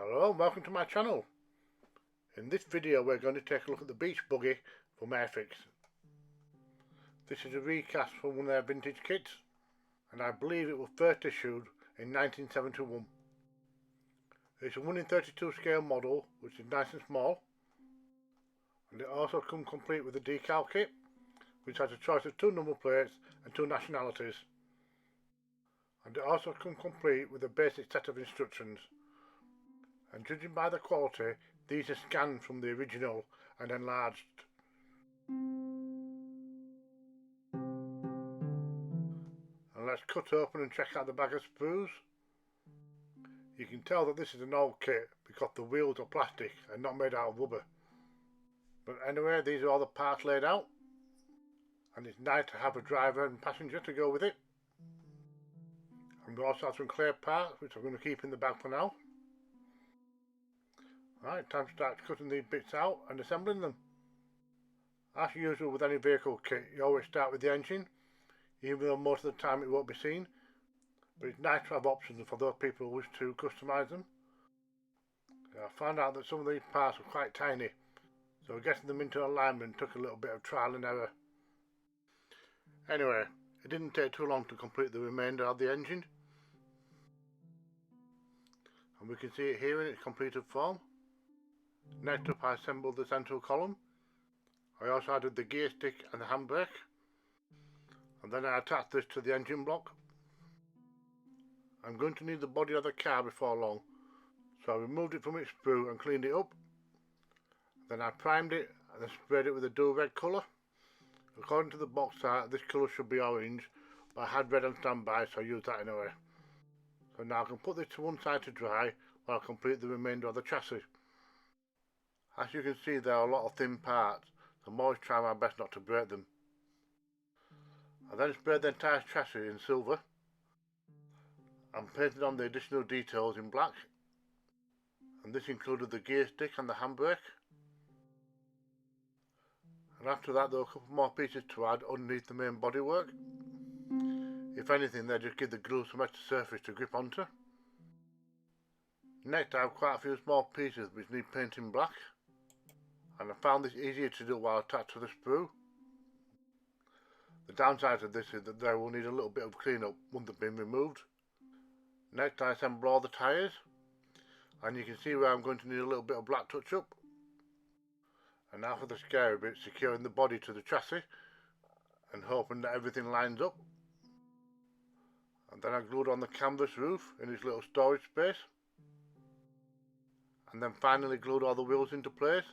Hello and welcome to my channel. In this video we're going to take a look at the Beach Buggy from Airfix. This is a recast from one of their vintage kits and I believe it was first issued in 1971. It's a 1 in 32 scale model which is nice and small, and it also comes complete with a decal kit which has a choice of 2 number plates and 2 nationalities, and it also comes complete with a basic set of instructions. And judging by the quality, these are scanned from the original and enlarged. And let's cut open and check out the bag of sprues. You can tell that this is an old kit because the wheels are plastic and not made out of rubber. But anyway, these are all the parts laid out, and it's nice to have a driver and passenger to go with it. And we also have some clear parts which I'm going to keep in the bag for now. Right, time to start cutting these bits out and assembling them. As usual with any vehicle kit, you always start with the engine, even though most of the time it won't be seen. But it's nice to have options for those people who wish to customise them. I found out that some of these parts were quite tiny, so getting them into alignment took a little bit of trial and error. Anyway, it didn't take too long to complete the remainder of the engine. And we can see it here in its completed form. Next up, I assembled the central column. I also added the gear stick and the handbrake, and then I attached this to the engine block. I'm going to need the body of the car before long, so I removed it from its sprue and cleaned it up. Then I primed it and then sprayed it with a dual red colour. According to the box art, this colour should be orange, but I had red on standby, so I used that anyway. So now I can put this to one side to dry while I complete the remainder of the chassis. As you can see, there are a lot of thin parts, so I'm always trying my best not to break them. I then sprayed the entire chassis in silver and painted on the additional details in black, and this included the gear stick and the handbrake. And after that there were a couple more pieces to add underneath the main bodywork. If anything, they just give the glue some extra surface to grip onto. Next I have quite a few small pieces which need painting black, and I found this easier to do while attached to the sprue. The downside of this is that they will need a little bit of cleanup once they've been removed. Next I assemble all the tyres, and you can see where I'm going to need a little bit of black touch up. And now for the scary bit, securing the body to the chassis and hoping that everything lines up. And then I glued on the canvas roof in its little storage space, and then finally glued all the wheels into place,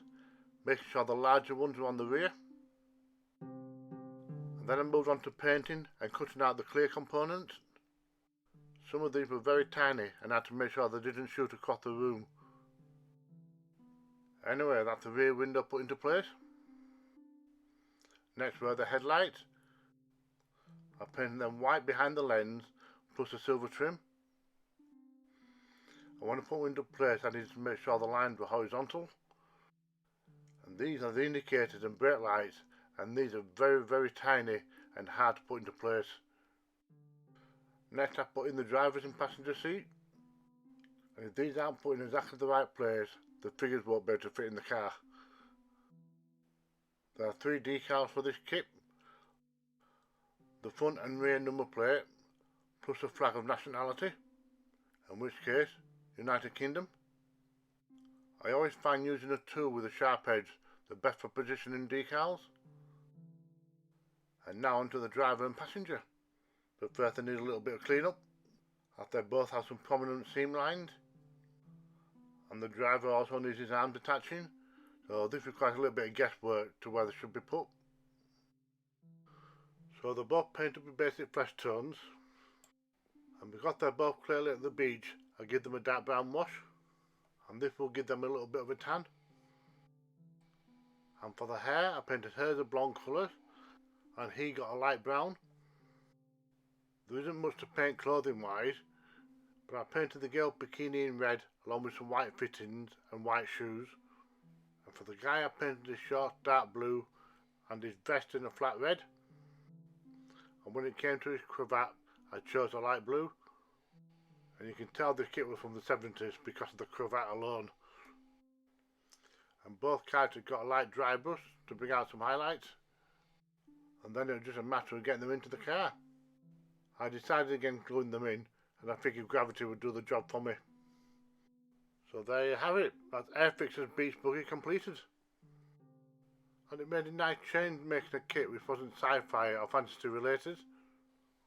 making sure the larger ones are on the rear. And then I moved on to painting and cutting out the clear components. Some of these were very tiny and I had to make sure they didn't shoot across the room. Anyway, that's the rear window put into place. Next were the headlights. I painted them white behind the lens plus a silver trim. And when I put them into place, I needed to make sure the lines were horizontal. And these are the indicators and brake lights, and these are very tiny and hard to put into place. Next I put in the driver's and passenger seat, and if these aren't put in exactly the right place, the figures won't be able to fit in the car. There are 3 decals for this kit: the front and rear number plate, plus a flag of nationality, in which case United Kingdom. I always find using a tool with a sharp edge the best for positioning decals. And now onto the driver and passenger. But first they need a little bit of clean up, as they both have some prominent seam lines. And the driver also needs his arms attaching, so this requires a little bit of guesswork to where they should be put. So they're both painted with basic flesh tones, and because they're both clearly at the beach, I give them a dark brown wash, and this will give them a little bit of a tan. And for the hair, I painted hers a blonde colour, and he got a light brown. There isn't much to paint clothing wise, but I painted the girl bikini in red along with some white fittings and white shoes. And for the guy I painted his shorts dark blue and his vest in a flat red. And when it came to his cravat, I chose a light blue. and you can tell this kit was from the 70s because of the cravat alone. And both cars have got a light dry brush to bring out some highlights, and then it was just a matter of getting them into the car. I decided against gluing them in, and I figured gravity would do the job for me. So there you have it, that's Airfix's Beach Buggy completed. And it made a nice change making a kit which wasn't sci-fi or fantasy related,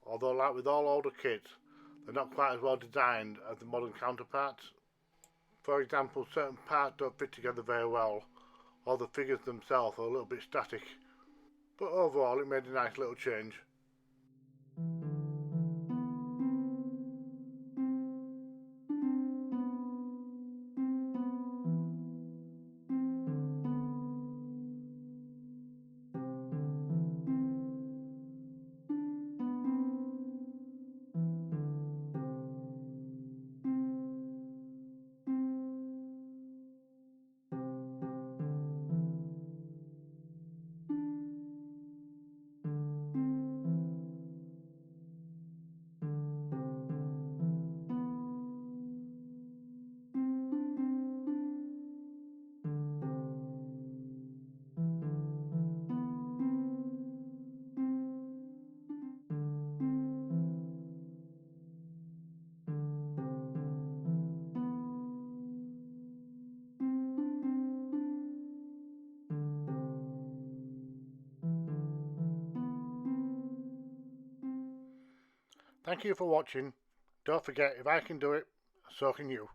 although like with all older kits, they're not quite as well designed as the modern counterparts. For example, certain parts don't fit together very well, or the figures themselves are a little bit static, but overall it made a nice little change. Thank you for watching. Don't forget, if I can do it, so can you.